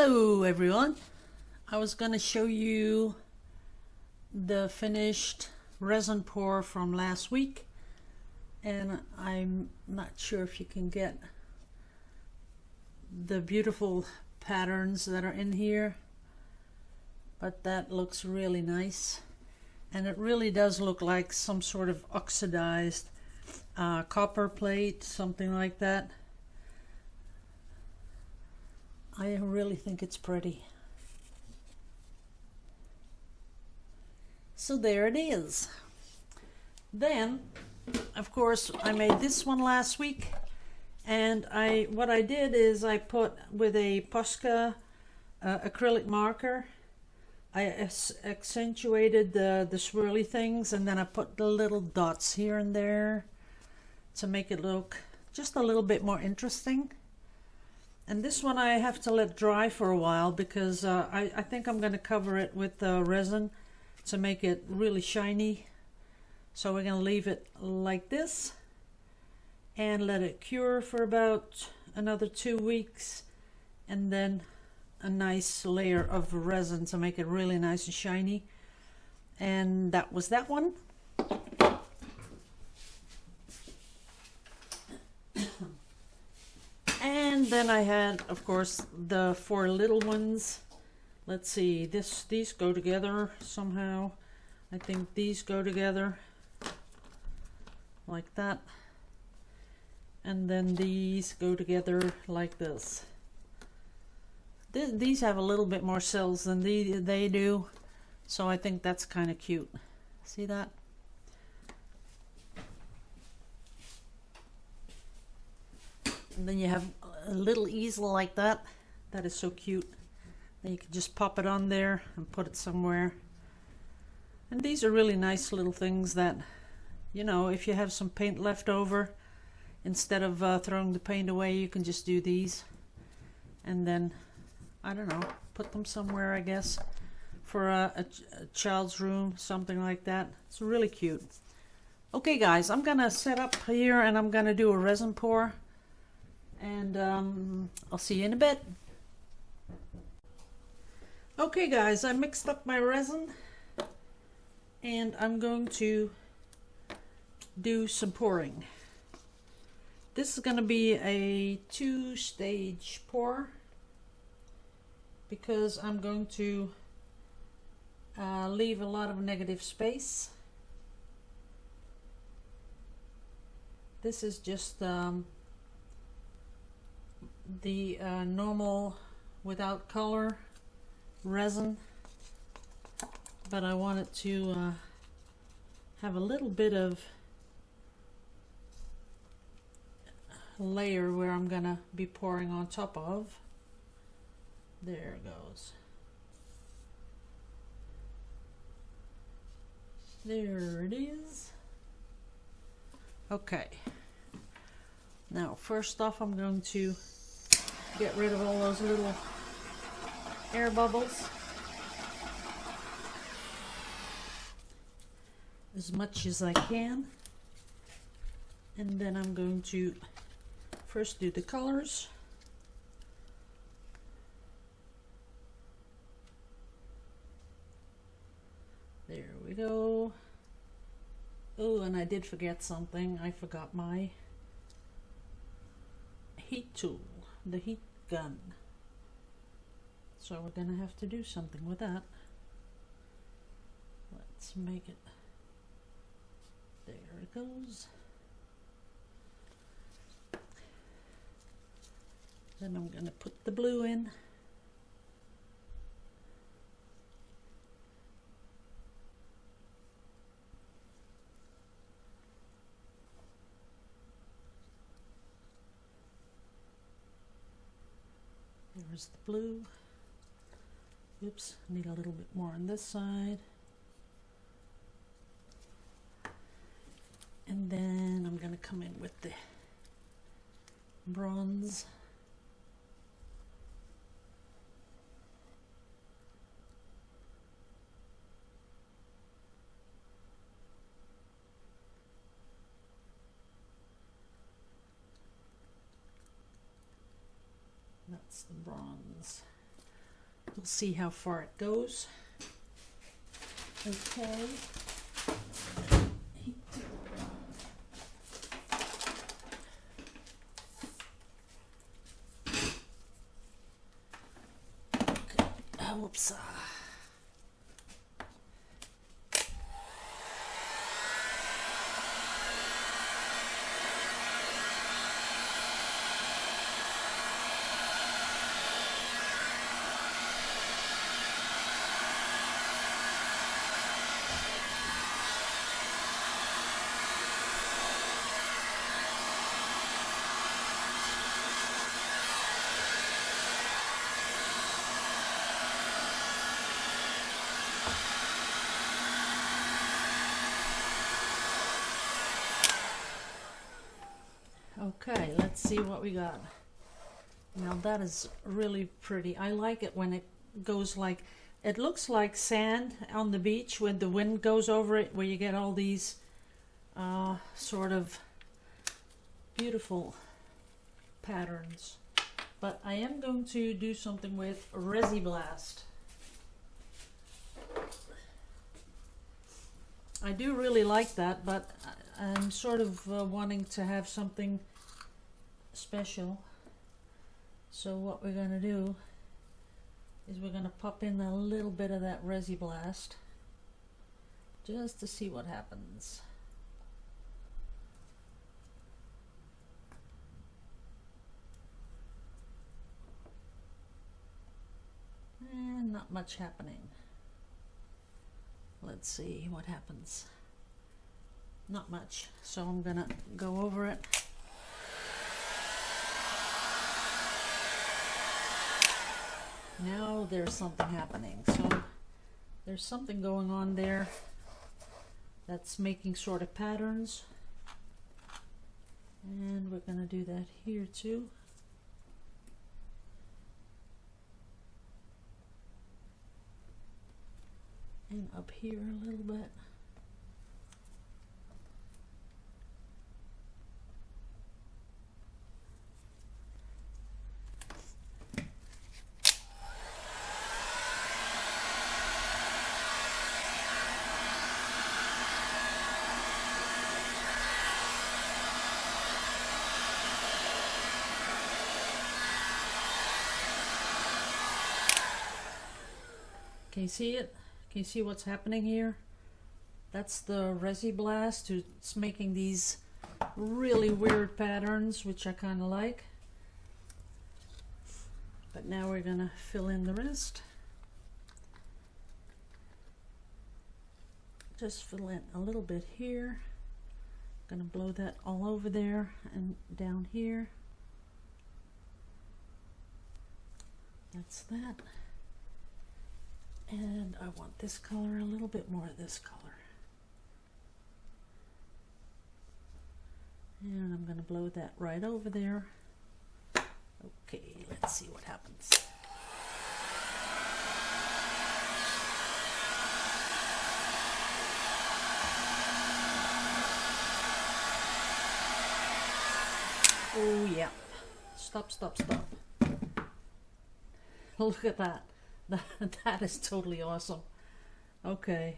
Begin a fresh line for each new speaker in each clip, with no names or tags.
Hello everyone. I was going to show you the finished resin pour from last week, and I'm not sure if you can get the beautiful patterns that are in here, but that looks really nice, and it really does look like some sort of oxidized copper plate, something like that. I really think it's pretty. So there it is. Then, of course, I made this one last week, and what I did is I put with a Posca acrylic marker, I accentuated the swirly things, and then I put the little dots here and there to make it look just a little bit more interesting. And this one I have to let dry for a while because I think I'm going to cover it with resin to make it really shiny. So we're going to leave it like this and let it cure for about another 2 weeks, and then a nice layer of resin to make it really nice and shiny. And that was that one. And then I had, of course, the 4 little ones. Let's see, these go together somehow. I think these go together like that. And then these go together like this. These have a little bit more cells than they do, so I think that's kind of cute. See that? And then you have a little easel like that. That is so cute. Then you can just pop it on there and put it somewhere. And these are really nice little things that, you know, if you have some paint left over, instead of throwing the paint away, you can just do these. And then, I don't know, put them somewhere, I guess, for a child's room, something like that. It's really cute. Okay guys, I'm gonna set up here and I'm gonna do a resin pour. And I'll see you in a bit. Okay guys, I mixed up my resin and I'm going to do some pouring. This is going to be a 2-stage pour because I'm going to leave a lot of negative space. This is just the normal without color resin, but I want it to have a little bit of layer where I'm gonna be pouring on top of. There it goes. There it is. Okay, now first off I'm going to get rid of all those little air bubbles as much as I can, and then I'm going to first do the colors. There we go. Oh, and I did forget something. I forgot my heat tool, the heat gun. So we're gonna have to do something with that. Let's make it. There it goes. Then I'm gonna put the blue in. There's the blue. Oops, need a little bit more on this side. And then I'm going to come in with the bronze. That's the bronze. We'll see how far it goes. Okay. Whoops. Okay, let's see what we got. Now that is really pretty. I like it when it goes like, it looks like sand on the beach when the wind goes over it, where you get all these sort of beautiful patterns. But I am going to do something with Resi Blast. I do really like that, but I'm sort of wanting to have something special. So what we're going to do is we're going to pop in a little bit of that Resi Blast just to see what happens. And not much happening. Let's see what happens. Not much. So I'm gonna go over it. Now there's something happening. So there's something going on there that's making sort of patterns. And we're gonna do that here too. And up here a little bit. Can you see it? Can you see what's happening here? That's the Resi Blast. It's making these really weird patterns, which I kind of like. But now we're gonna fill in the rest. Just fill in a little bit here. Gonna blow that all over there and down here. That's that. And I want this color, a little bit more of this color. And I'm going to blow that right over there. Okay, let's see what happens. Oh yeah. Stop, stop, stop. Look at that. That is totally awesome. Okay.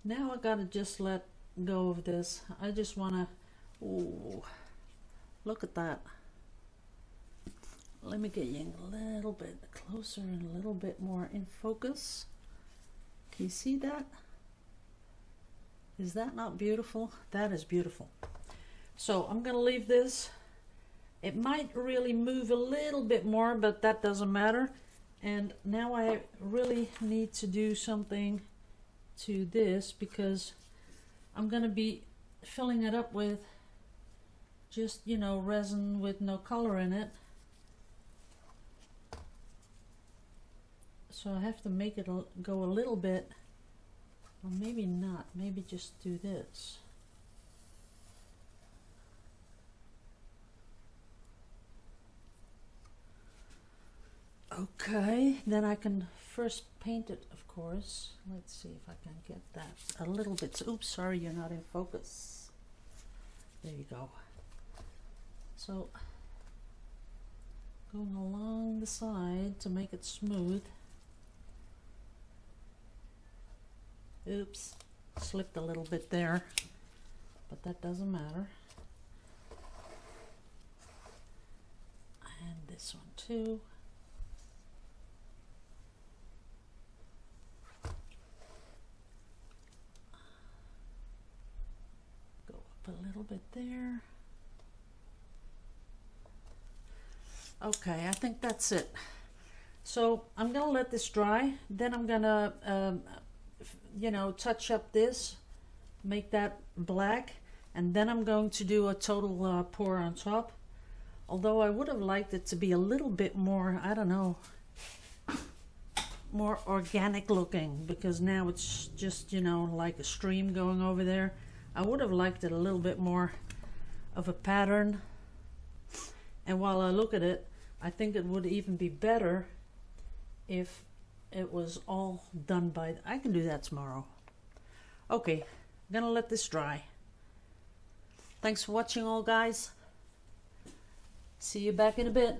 Now I gotta just let go of this. I just wanna, ooh, look at that. Let me get you a little bit closer and a little bit more in focus. Can you see that? Is that not beautiful? That is beautiful. So I'm gonna leave this. It might really move a little bit more, but that doesn't matter. And now I really need to do something to this because I'm going to be filling it up with just, you know, resin with no color in it. So I have to make it go a little bit, or maybe not, maybe just do this. Okay, then I can first paint it, of course. Let's see if I can get that a little bit. Oops, sorry, you're not in focus. There you go. So, going along the side to make it smooth. Oops, slipped a little bit there, but that doesn't matter. And this one too. Go up a little bit there. Okay, I think that's it. So I'm gonna let this dry, then I'm gonna you know, touch up this, make that black, and then I'm going to do a total pour on top. Although I would have liked it to be a little bit more, I don't know, more organic looking, because now it's just, you know, like a stream going over there. I would have liked it a little bit more of a pattern. And while I look at it, I think it would even be better if it was all done by, I can do that tomorrow. Okay, I'm gonna let this dry. Thanks for watching all, guys. See you back in a bit.